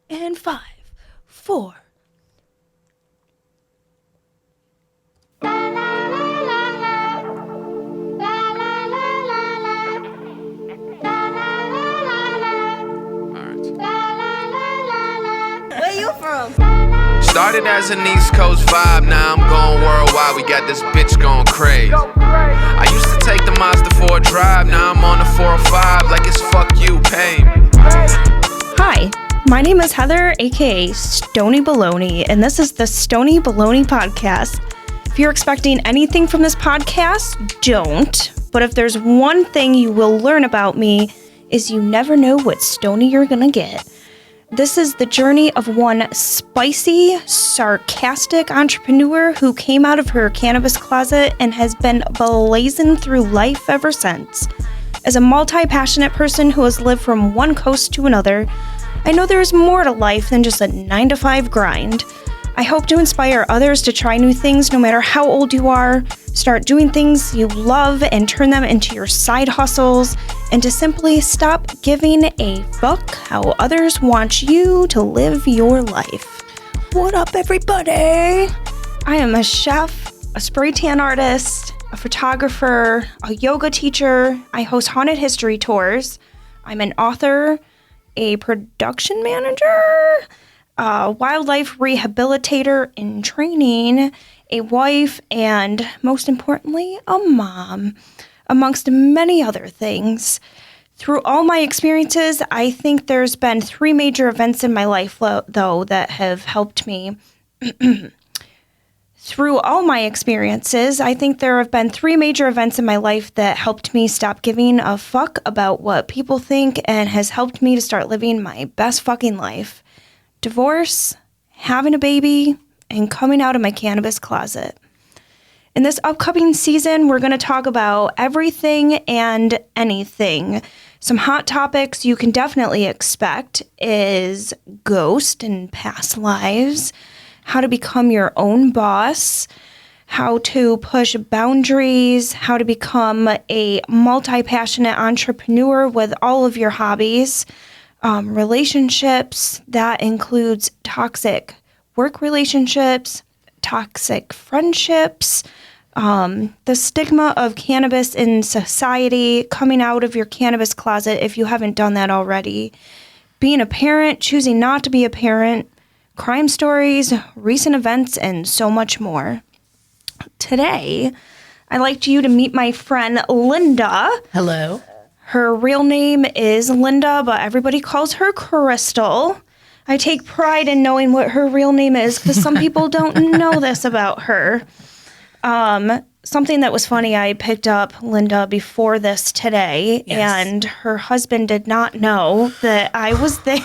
And 5, 4. Where you from? Started as an East Coast vibe, now I'm going worldwide. We got this bitch going crazy. I used to take the Mazda for a drive, now I'm on the 405 like it's fuck you, pay me. Hi, my name is Heather, aka Stoney Baloney, and this is the Stoney Baloney podcast. If you're expecting anything from this podcast, don't. But if there's one thing you will learn about me, is you never know what Stoney you're gonna get. This is the journey of one spicy, sarcastic entrepreneur who came out of her cannabis closet and has been blazing through life ever since. As a multi-passionate person who has lived from one coast to another, I know there is more to life than just a 9-to-5 grind. I hope to inspire others to try new things no matter how old you are, start doing things you love and turn them into your side hustles, and to simply stop giving a fuck how others want you to live your life. What up, everybody? I am a chef, a spray tan artist, a photographer, a yoga teacher. I host haunted history tours. I'm an author, a production manager, a wildlife rehabilitator in training, a wife, and most importantly, a mom, amongst many other things. Through all my experiences, I think there's been 3 major events in my life, though, that have helped me. Through all my experiences, I think there have been 3 major events in my life that helped me stop giving a fuck about what people think and has helped me to start living my best fucking life. Divorce, having a baby, and coming out of my cannabis closet. In this upcoming season, we're going to talk about everything and anything. Some hot topics you can definitely expect is ghost and past lives, how to become your own boss, how to push boundaries, how to become a multi-passionate entrepreneur with all of your hobbies, relationships, that includes toxic work relationships, toxic friendships, the stigma of cannabis in society, coming out of your cannabis closet if you haven't done that already, being a parent, choosing not to be a parent, crime stories, recent events, and so much more. Today, I'd like you to meet my friend Linda. Hello. Her real name is Linda, but everybody calls her Crystal. I take pride in knowing what her real name is because some people don't know this about her. Something that was funny, I picked up Linda before this today, and her husband did not know that I was there.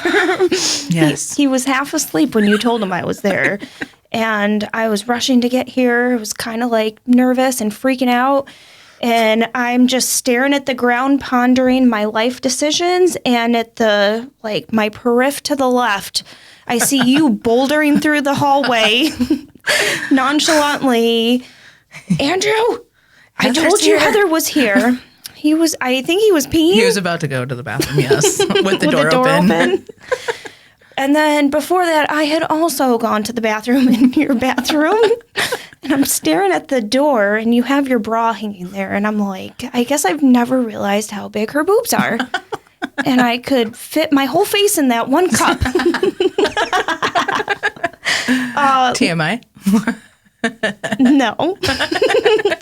Yes. He was half asleep when you told him I was there. And I was rushing to get here. I was kind of like nervous and freaking out. And I'm just staring at the ground, pondering my life decisions. And at the, like, my periph to the left, I see you bouldering through the hallway nonchalantly. Andrew, I told you Heather was here. I think he was peeing. He was about to go to the bathroom, yes, with the door open. And then before that, I had also gone to the bathroom in your bathroom. And I'm staring at the door, and you have your bra hanging there. And I'm like, I guess I've never realized how big her boobs are. And I could fit my whole face in that one cup. TMI? No.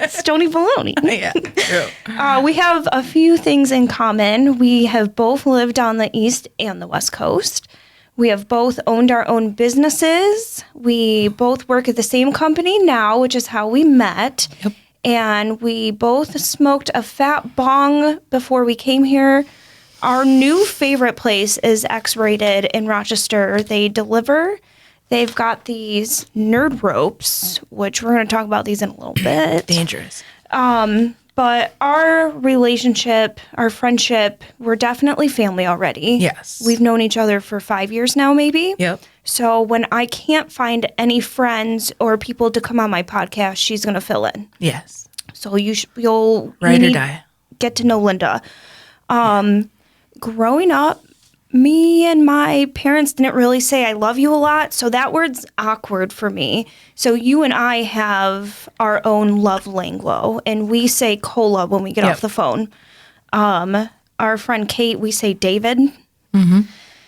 Stoney Baloney. Yeah, true. We have a few things in common. We have both lived on the East and the West Coast. We have both owned our own businesses. We both work at the same company now, which is how we met. Yep. And we both smoked a fat bong before we came here. Our new favorite place is X-Rated in Rochester. They deliver. They've got these nerd ropes, which we're going to talk about these in a little bit. Dangerous. But our relationship, our friendship, we're definitely family already. Yes. We've known each other for 5 years now, maybe. Yep. So when I can't find any friends or people to come on my podcast, she's going to fill in. Yes. So you'll Ride or die. Get to know Linda. Growing up, me and my parents didn't really say I love you a lot, so that word's awkward for me. So you and I have our own love lingo, and we say cola when we get off the phone. Our friend Kate, we say David. Mm-hmm.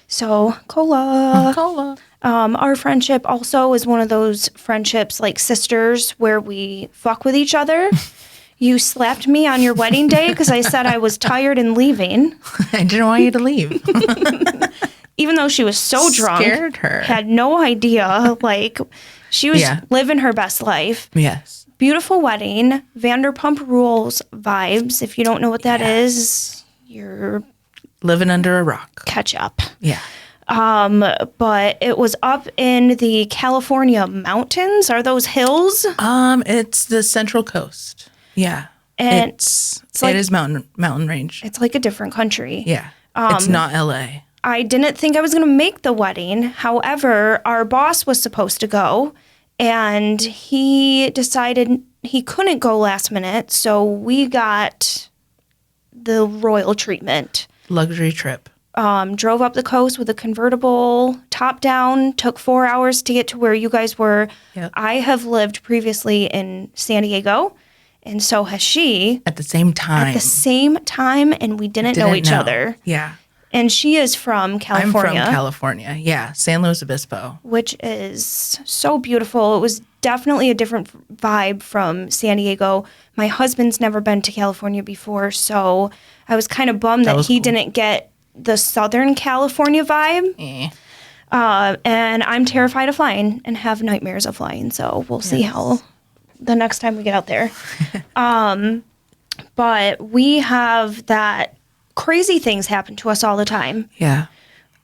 So cola. Cola. Our friendship also is one of those friendships like sisters where we fuck with each other. You slapped me on your wedding day because I said I was tired and leaving. I didn't want you to leave. Even though she was so drunk. Scared her. Had no idea. Like, she was living her best life. Yes. Beautiful wedding. Vanderpump Rules vibes. If you don't know what that is, you're... living under a rock. Catch up. Yeah. But it was up in the California mountains. Are those hills? It's the Central Coast. Yeah. And it is mountain range. It's like a different country. Yeah. It's not LA. I didn't think I was going to make the wedding. However, our boss was supposed to go, and he decided he couldn't go last minute, so we got the royal treatment. Luxury trip. Drove up the coast with a convertible, top down, took 4 hours to get to where you guys were. Yep. I have lived previously in San Diego, and so has she. At the same time. At the same time, and we didn't know each other. Yeah. And she is from California. I'm from California. Yeah. San Luis Obispo. Which is so beautiful. It was definitely a different vibe from San Diego. My husband's never been to California before, so I was kind of bummed that he didn't get the Southern California vibe. And I'm terrified of flying and have nightmares of flying, so we'll see how the next time we get out there. But we have that crazy things happen to us all the time. Yeah.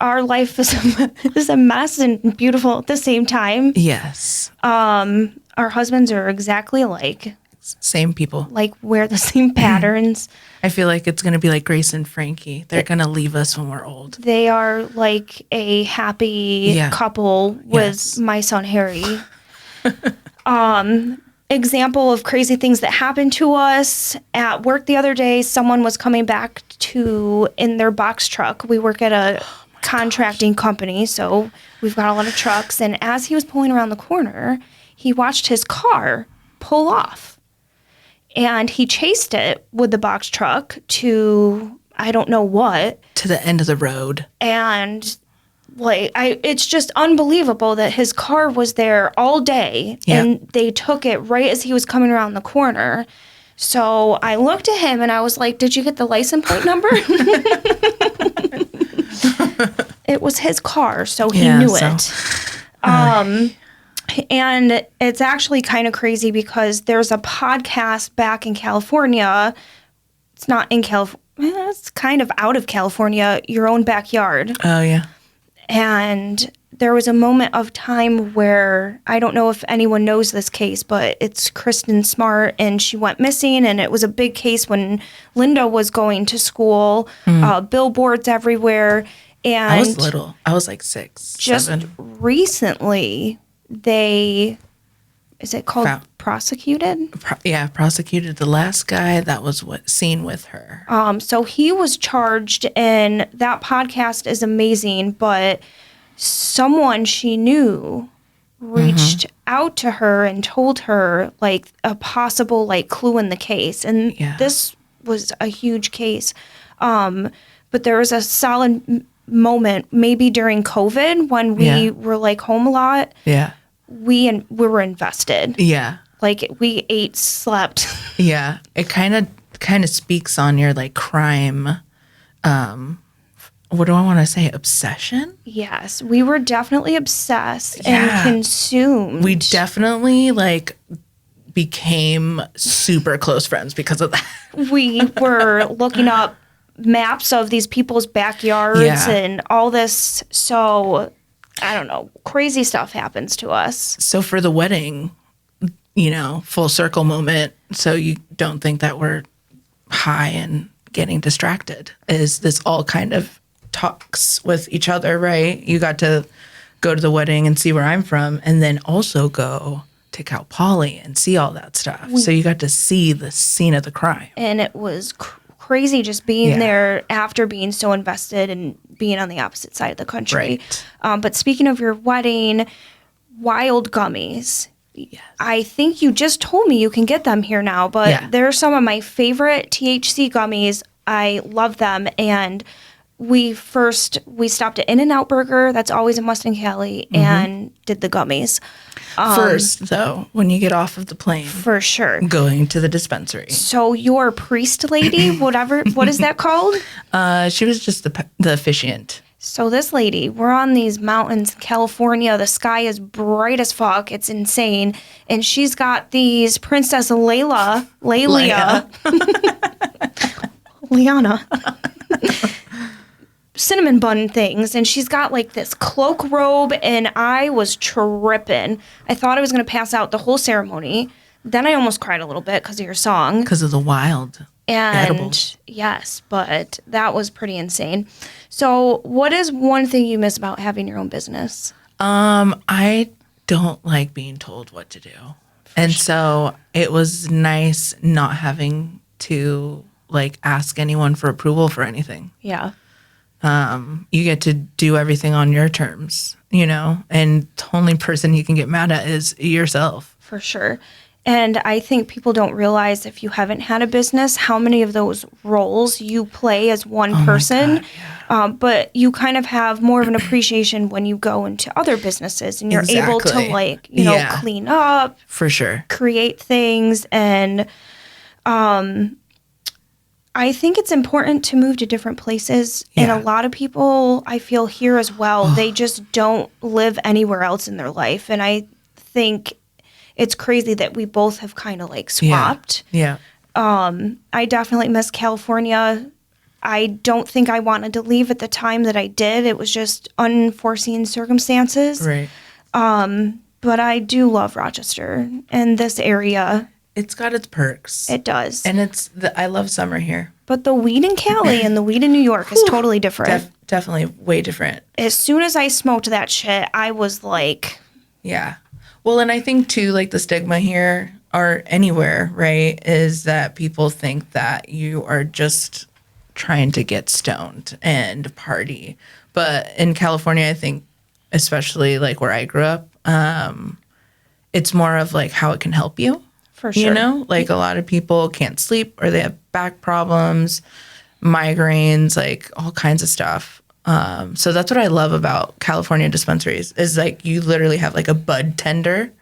Our life is a mess and beautiful at the same time. Yes. Our husbands are exactly alike. Same people. Like, wear the same patterns. I feel like it's going to be like Grace and Frankie. They're going to leave us when we're old. They are like a happy couple with my son Harry. Example of crazy things that happened to us. At work the other day, someone was coming back in their box truck. We work at a contracting company, so we've got a lot of trucks. And as he was pulling around the corner, he watched his car pull off. And he chased it with the box truck to, I don't know what. To the end of the road. And it's just unbelievable that his car was there all day. Yeah. And they took it right as he was coming around the corner. So I looked at him and I was like, did you get the license plate number? It was his car, so he knew it. And it's actually kind of crazy because there's a podcast back in California. It's not in California. It's kind of out of California, Your Own Backyard. Oh, yeah. And there was a moment of time where, I don't know if anyone knows this case, but it's Kristen Smart, and she went missing, and it was a big case when Linda was going to school, billboards everywhere. And I was little. I was like 6, just 7. Recently, is it called prosecuted? Prosecuted the last guy that was seen with her. So he was charged, and that podcast is amazing, but someone she knew reached out to her and told her like a possible like clue in the case. And this was a huge case. But there was a solid moment maybe during COVID when we were like home a lot. Yeah. We were invested. Yeah. Like we ate, slept. Yeah. It kind of speaks on your like crime what do I want to say? Obsession? Yes. We were definitely obsessed and consumed. We definitely like became super close friends because of that. We were looking up maps of these people's backyards and all this. So, I don't know. Crazy stuff happens to us. So for the wedding, full circle moment, so you don't think that we're high and getting distracted, is this all kind of talks with each other, right? You got to go to the wedding and see where I'm from, and then also go to Cal Poly and see all that stuff. So you got to see the scene of the crime. And it was crazy just being Yeah. there after being so invested and being on the opposite side of the country. Right. But speaking of your wedding, wild gummies. Yes. I think you just told me you can get them here now, but Yeah. they're some of my favorite THC gummies. I love them. And we stopped at In-N-Out Burger, that's always in Mustang Cali, and did the gummies. First, though, when you get off of the plane, For sure. going to the dispensary. So your priest lady, what is that called? She was just the officiant. So this lady, we're on these mountains in California. The sky is bright as fuck. It's insane. And she's got these Princess Leia. Liana. Cinnamon bun things. And she's got like this cloak robe. And I was tripping. I thought I was going to pass out the whole ceremony. Then I almost cried a little bit because of your song. Because of the wild. And edibles. yes, but that was pretty insane. So what is one thing you miss about having your own business? I don't like being told what to do. And so it was nice not having to like ask anyone for approval for anything. Yeah. You get to do everything on your terms, you know, and the only person you can get mad at is yourself. For sure. And I think people don't realize if you haven't had a business, how many of those roles you play as one person. God, but you kind of have more of an appreciation when you go into other businesses and you're able to Exactly. like, Yeah. clean up, For sure. create things. And I think it's important to move to different places. And Yeah. a lot of people, I feel here as well, they just don't live anywhere else in their life. And I think it's crazy that we both have kind of like swapped. Yeah. I definitely miss California. I don't think I wanted to leave at the time that I did. It was just unforeseen circumstances. Right. But I do love Rochester and this area. It's got its perks. It does. And I love summer here. But the weed in Cali and the weed in New York is totally different. Definitely way different. As soon as I smoked that shit, I was like, Yeah. Well, and I think too, like the stigma here or anywhere, right, is that people think that you are just trying to get stoned and party. But in California, I think, especially like where I grew up, it's more of like how it can help you. for sure. You know, like a lot of people can't sleep or they have back problems, migraines, like all kinds of stuff. So that's what I love about California dispensaries is like you literally have like a bud tender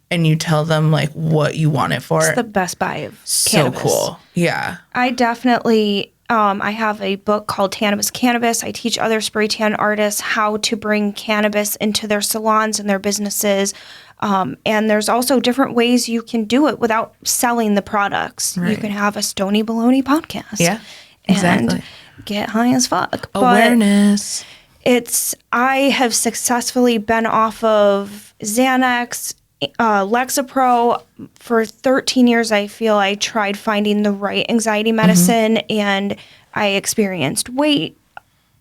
and you tell them like what you want it for. It's the best buy of So cannabis. cool. Yeah. I definitely, I have a book called Cannabis. I teach other spray tan artists how to bring cannabis into their salons and their businesses. And there's also different ways you can do it without selling the products. You Right. can have a Stoney Baloney podcast. Yeah. Exactly. And get high as fuck. Awareness. But I have successfully been off of Xanax, Lexapro for 13 years. I feel I tried finding the right anxiety medicine and I experienced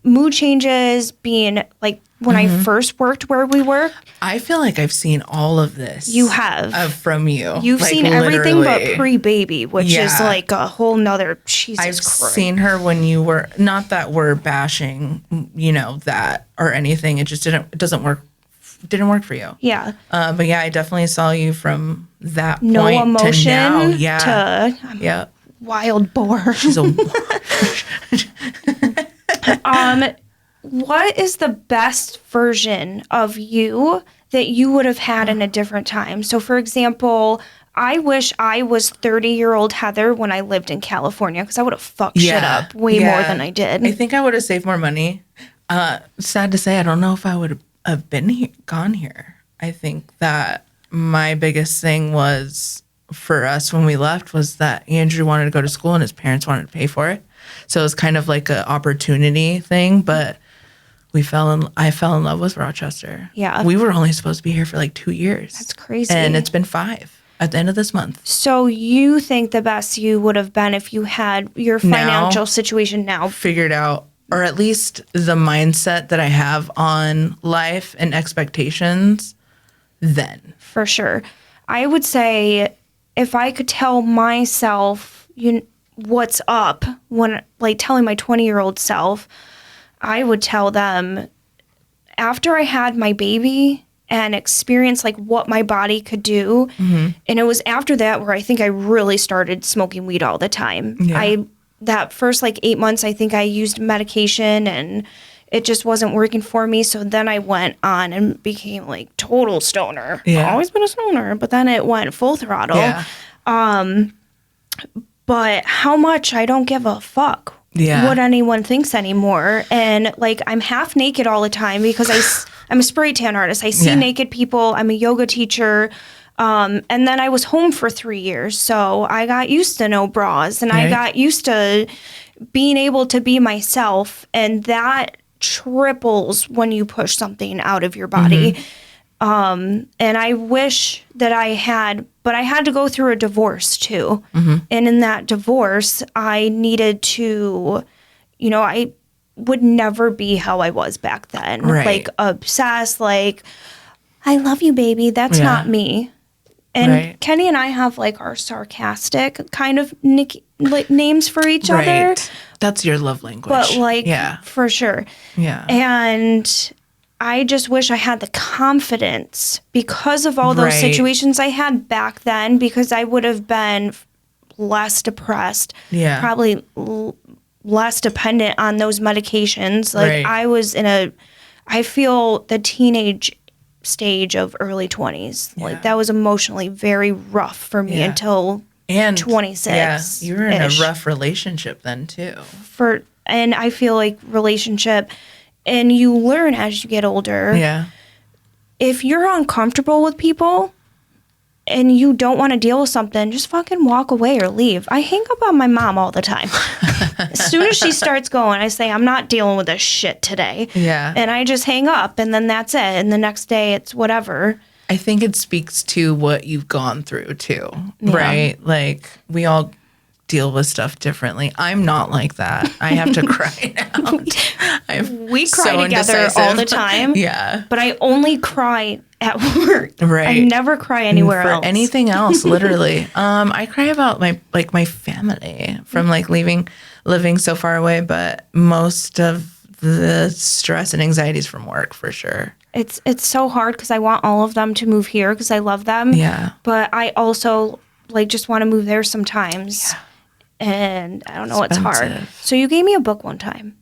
mood changes, being like when I first worked where we work. I feel like I've seen all of this. You have. From you. You've Like, seen everything literally. but pre-baby, which is Yeah. like a whole nother Jesus I've Christ. seen her when you were not that we're bashing, you know, that or anything. It just didn't work for you. Yeah. But yeah, I definitely saw you from that No point emotion to now. Yeah. to Yeah. wild boar. She's a What is the best version of you that you would have had in a different time? So, for example, I wish I was 30-year-old Heather when I lived in California because I would have fucked shit up way more than I did. I think I would have saved more money. Sad to say, I don't know if I would have gone here. I think that my biggest thing was for us when we left was that Andrew wanted to go to school and his parents wanted to pay for it. So it was kind of like an opportunity thing, but I fell in love with Rochester. Yeah. We were only supposed to be here for like 2 years. That's crazy. And it's been 5 at the end of this month. So you think the best you would have been if you had your financial situation now? Figured out, or at least the mindset that I have on life and expectations then. For sure. I would say if I could tell myself what's up when, like, telling my 20-year-old self, I would tell them after I had my baby and experienced like what my body could do. And it was after that where I think I really started smoking weed all the time. That first like 8 months, I think I used medication and it just wasn't working for me. So then I went on and became like total stoner. Yeah. Always been a stoner, but then it went full throttle. Yeah. But how much I don't give a fuck what anyone thinks anymore. And like I'm half naked all the time because I'm a spray tan artist. I see naked people. I'm a yoga teacher. And then I was home for 3 years. So I got used to no bras and I got used to being able to be myself. And that triples when you push something out of your body. And I wish that I had, but I had to go through a divorce too. And in that divorce, I needed to, I would never be how I was back then. Like obsessed, like, I love you, baby. That's not me. And Kenny and I have like our sarcastic kind of names for each other. That's your love language. But like, for sure. Yeah. And I just wish I had the confidence because of all those situations I had back then, because I would have been less depressed, probably less dependent on those medications. Like I was I feel the teenage stage of early 20s. Like that was emotionally very rough for me until 26. Yeah, you were in a rough relationship then too. And I feel like relationship, and you learn as you get older. Yeah. If you're uncomfortable with people and you don't want to deal with something, just fucking walk away or leave. I hang up on my mom all the time. As soon as she starts going, I say, I'm not dealing with this shit today. Yeah. And I just hang up and then that's it. And the next day it's whatever. I think it speaks to what you've gone through too, right? Like we all deal with stuff differently. I'm not like that. I have to cry now. We cry together all the time. Yeah. But I only cry at work. Right. I never cry anywhere else. For anything else, literally. I cry about my family from like living so far away, but most of the stress and anxiety is from work for sure. It's so hard because I want all of them to move here because I love them. Yeah. But I also like just want to move there sometimes. Yeah. And I don't know, it's hard. So you gave me a book one time.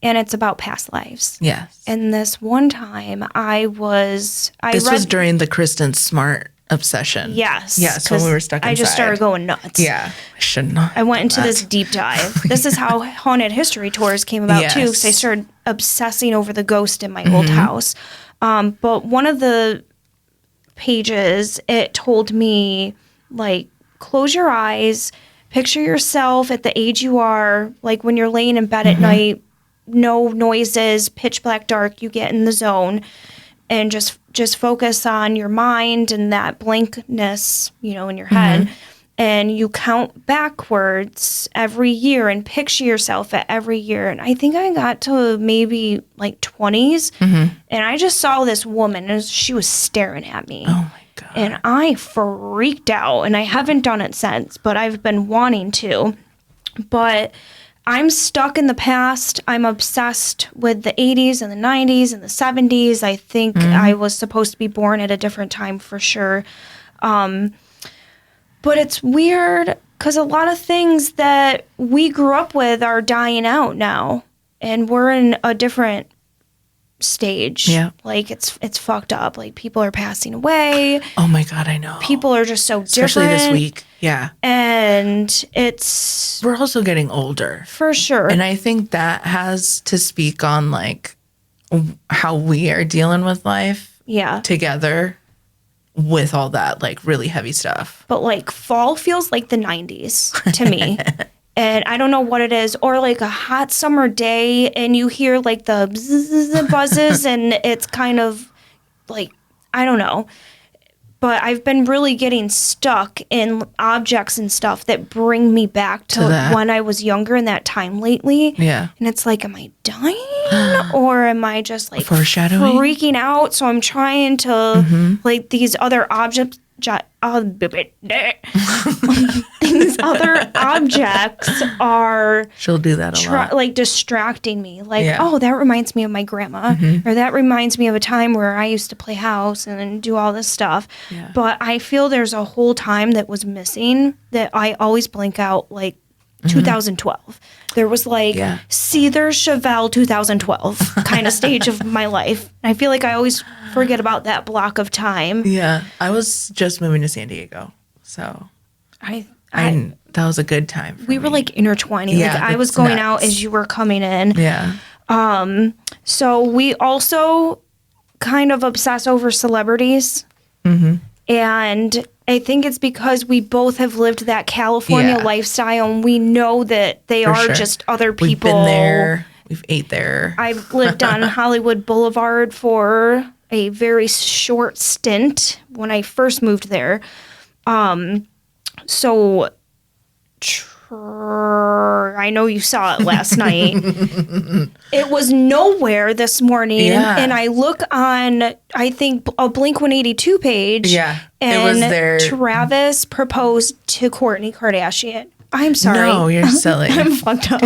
And it's about past lives. Yes. And this one time this was during the Kristen Smart obsession. Yes. Yes, when we were stuck inside. I just started going nuts. Yeah. I should not. I went into this deep dive. This is how Haunted History Tours came about too, because I started obsessing over the ghost in my old house. But one of the pages, it told me, like, close your eyes, picture yourself at the age you are, like when you're laying in bed at night, no noises, pitch black dark, you get in the zone, and just focus on your mind and that blankness, in your head. And you count backwards every year and picture yourself at every year. And I think I got to maybe like 20s. And I just saw this woman and she was staring at me. Oh my God. And I freaked out, and I haven't done it since, but I've been wanting to. But I'm stuck in the past. I'm obsessed with the 80s and the 90s and the 70s. I think I was supposed to be born at a different time for sure. But it's weird because a lot of things that we grew up with are dying out now, and we're in a different stage. Yeah. Like it's fucked up. Like people are passing away. Oh my God, I know. People are just so especially different. This week. Yeah. And we're also getting older. For sure. And I think that has to speak on like how we are dealing with life together with all that like really heavy stuff. But like fall feels like the 90s to me. And I don't know what it is, or like a hot summer day and you hear like the bzzz buzzes and it's kind of like, I don't know. But I've been really getting stuck in objects and stuff that bring me back to when I was younger in that time lately. Yeah. And it's like, am I dying or am I just like foreshadowing? Freaking out? So I'm trying to like these other objects these other objects are She'll do that a lot. like distracting me. Like, Yeah. oh, that reminds me of my grandma, or that reminds me of a time where I used to play house and do all this stuff. Yeah. But I feel there's a whole time that was missing that I always blink out, like 2012. There was like, see, there's Chevelle 2012 kind of stage of my life. I feel like I always forget about that block of time. Yeah. I was just moving to San Diego. So that was a good time for we were me. like intertwining. Yeah, like I was that's going nuts. out as you were coming in. Yeah. So we also kind of obsess over celebrities. And I think it's because we both have lived that California Yeah. lifestyle, and we know that they are sure. just other people. We've been there. We've ate there. I've lived on Hollywood Boulevard for a very short stint when I first moved there. I know you saw it last night. It was nowhere this morning. Yeah. And I look on, I think, a Blink-182 page. Yeah, And it was there. Travis proposed to Kourtney Kardashian. I'm sorry. No, you're silly. I'm fucked up.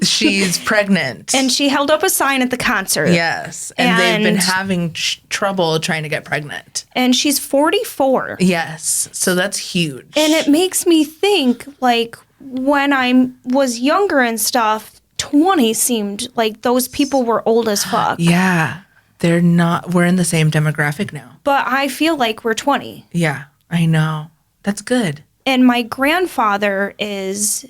She's pregnant. And she held up a sign at the concert. Yes. And they've been And- having trouble trying to get pregnant. And she's 44. Yes. So that's huge. And it makes me think, like, when I was younger and stuff, 20 seemed like those people were old as fuck. Yeah. They're not, we're in the same demographic now. But I feel like we're 20. Yeah. I know. That's good. And my grandfather is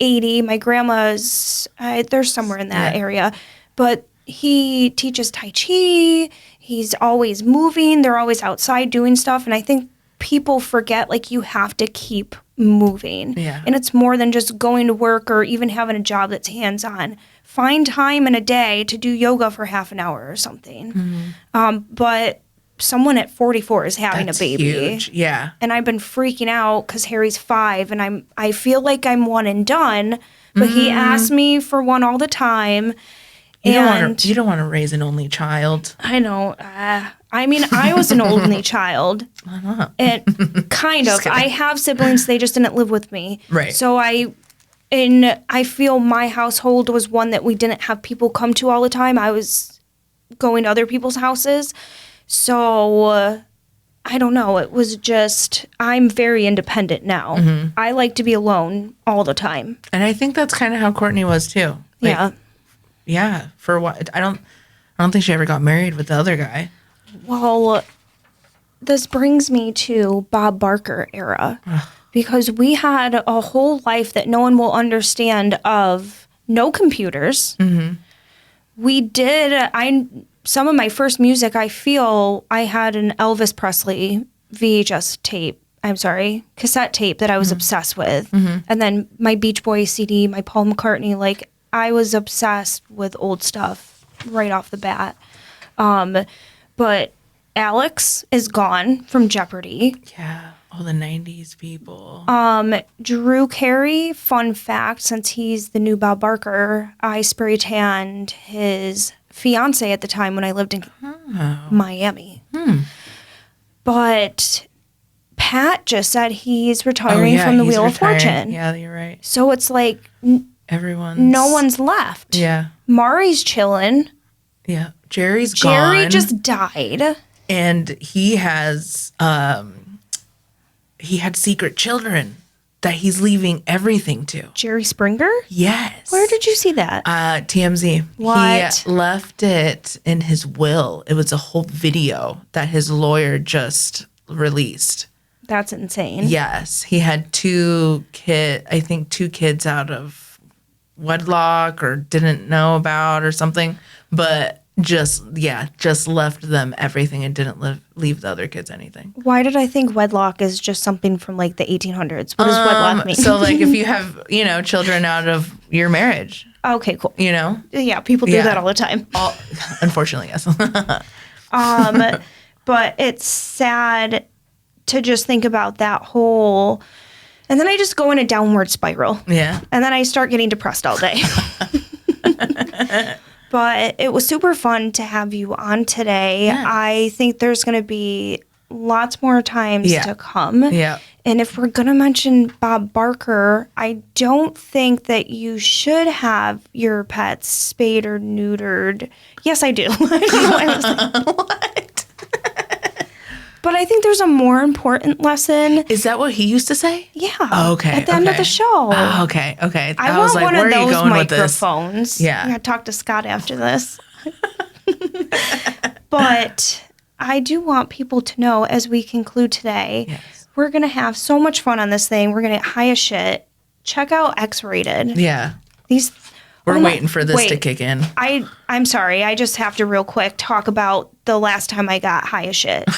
80. My grandma's, they're somewhere in that area. But he teaches Tai Chi. He's always moving. They're always outside doing stuff. And I think people forget, like, you have to keep moving. Yeah. And it's more than just going to work or even having a job that's hands-on. Find time in a day to do yoga for half an hour or something. But someone at 44 is having That's a baby. huge. Yeah. And I've been freaking out because Harry's 5, and I feel like I'm one and done. But he asks me for one all the time. You don't want to raise an only child. I know. I mean, I was an only child. And kind of. I have siblings. They just didn't live with me. Right. So I feel my household was one that we didn't have people come to all the time. I was going to other people's houses. So I don't know. It was just, I'm very independent now. I like to be alone all the time. And I think that's kind of how Kourtney was too. Like, Yeah. Yeah. For what? I don't think she ever got married with the other guy. Well, this brings me to Bob Barker era because we had a whole life that no one will understand of no computers. We did, some of my first music, I feel I had an Elvis Presley cassette tape that I was obsessed with. And then my Beach Boys CD, my Paul McCartney, like I was obsessed with old stuff right off the bat. But Alex is gone from Jeopardy. Yeah. All the 90s people. Drew Carey, fun fact, since he's the new Bob Barker, I spray tanned his fiance at the time when I lived in Miami. But Pat just said he's retiring from the Wheel of Fortune. Yeah, you're right. So it's like No one's left. Yeah. Mari's chilling. Yeah. Jerry's gone. Jerry just died. And he has he had secret children that he's leaving everything to. Jerry Springer? Yes. Where did you see that? TMZ. What? He left it in his will. It was a whole video that his lawyer just released. That's insane. Yes. He had two kids out of wedlock or didn't know about or something. But just left them everything and didn't leave the other kids anything. Why did I think wedlock is just something from like the 1800s? What does wedlock mean? So like if you have, children out of your marriage, Okay, cool. Yeah, people do that all the time. Unfortunately, yes. But it's sad to just think about that whole, and then I just go in a downward spiral. Yeah. And then I start getting depressed all day. But it was super fun to have you on today. Yeah. I think there's going to be lots more times to come. Yeah. And if we're going to mention Bob Barker, I don't think that you should have your pets spayed or neutered. Yes, I do. I was like, what? But I think there's a more important lesson. Is that what he used to say? Yeah. Oh, okay. At the end of the show. Oh, okay. I was want like, one where of are you those going with this? microphones. Yeah. I got to talk to Scott after this. But I do want people to know, as we conclude today, we're going to have so much fun on this thing. We're going to get high as shit. Check out X-Rated. Yeah. We're waiting for this to kick in. I'm sorry. I just have to real quick talk about the last time I got high as shit.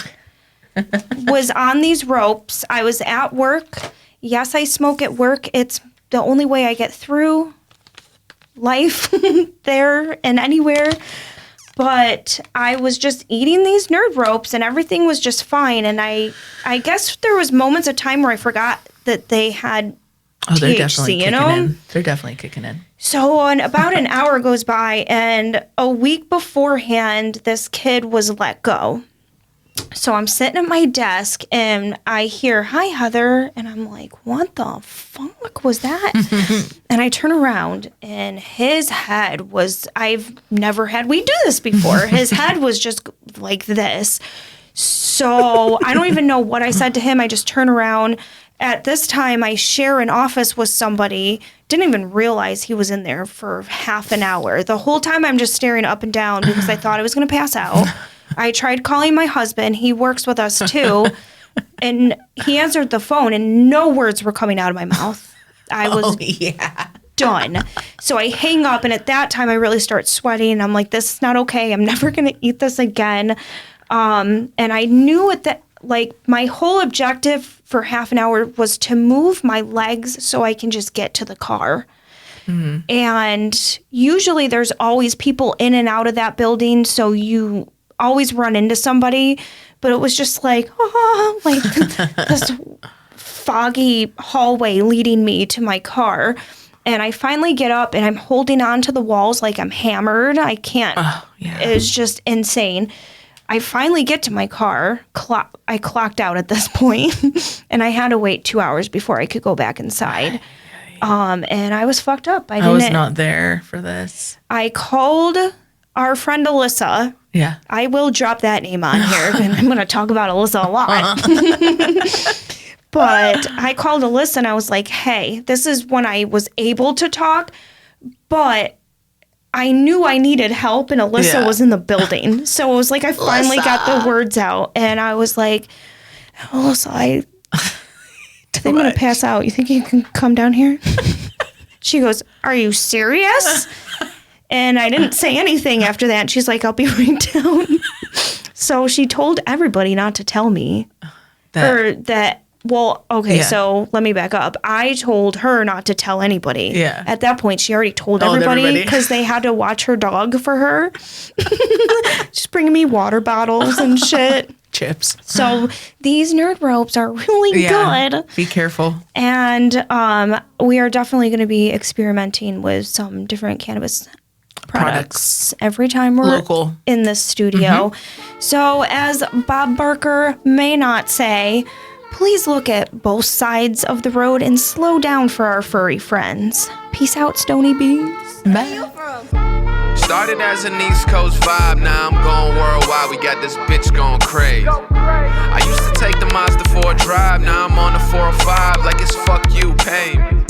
Was on these ropes. I was at work. Yes, I smoke at work. It's the only way I get through life there and anywhere. But I was just eating these nerd ropes and everything was just fine. And I guess there was moments of time where I forgot that they had they're THC definitely in kicking them. in. They're definitely kicking in. So about an hour goes by, and a week beforehand, this kid was let go. So I'm sitting at my desk, and I hear, "Hi, Heather," and I'm like, "What the fuck was that?" And I turn around, and his head was, I've never had we do this before. His head was just like this. So I don't even know what I said to him. I just turn around. At this time, I share an office with somebody. Didn't even realize he was in there for half an hour. The whole time I'm just staring up and down because I thought I was going to pass out. I tried calling my husband. He works with us too. And he answered the phone and no words were coming out of my mouth. I was done. So I hang up, and at that time I really start sweating. I'm like, this is not okay. I'm never going to eat this again. And I knew that like my whole objective for half an hour was to move my legs so I can just get to the car. Mm-hmm. And usually there's always people in and out of that building, so you always run into somebody. But it was just like this foggy hallway leading me to my car. And I finally get up, and I'm holding on to the walls like I'm hammered. I can't. It's just insane. I finally get to my car. I clocked out at this point, and I had to wait 2 hours before I could go back inside. And I was fucked up. I was not there for this. I called our friend Alyssa. Yeah. I will drop that name on here, and I'm going to talk about Alyssa a lot. But I called Alyssa, and I was like, hey, this is when I was able to talk, but I knew I needed help, and Alyssa was in the building. So it was like I finally got the words out, and I was like, Alyssa, I think I'm going to pass out. You think you can come down here? She goes, are you serious? And I didn't say anything after that. She's like, I'll be right down. So she told everybody not to tell me. So let me back up. I told her not to tell anybody. Yeah. At that point, she already told everybody because they had to watch her dog for her. She's bringing me water bottles and shit. Chips. So these nerd ropes are really good. Be careful. And we are definitely going to be experimenting with some different cannabis products every time we're local in the studio. Mm-hmm. So as Bob Barker may not say, please look at both sides of the road and slow down for our furry friends. Peace out, Stoney Bees. Where you from? Started as an East Coast vibe, now I'm going worldwide. We got this bitch going crazy. I used to take the Mazda for a drive, now I'm on the 405 like it's fuck you, pay me.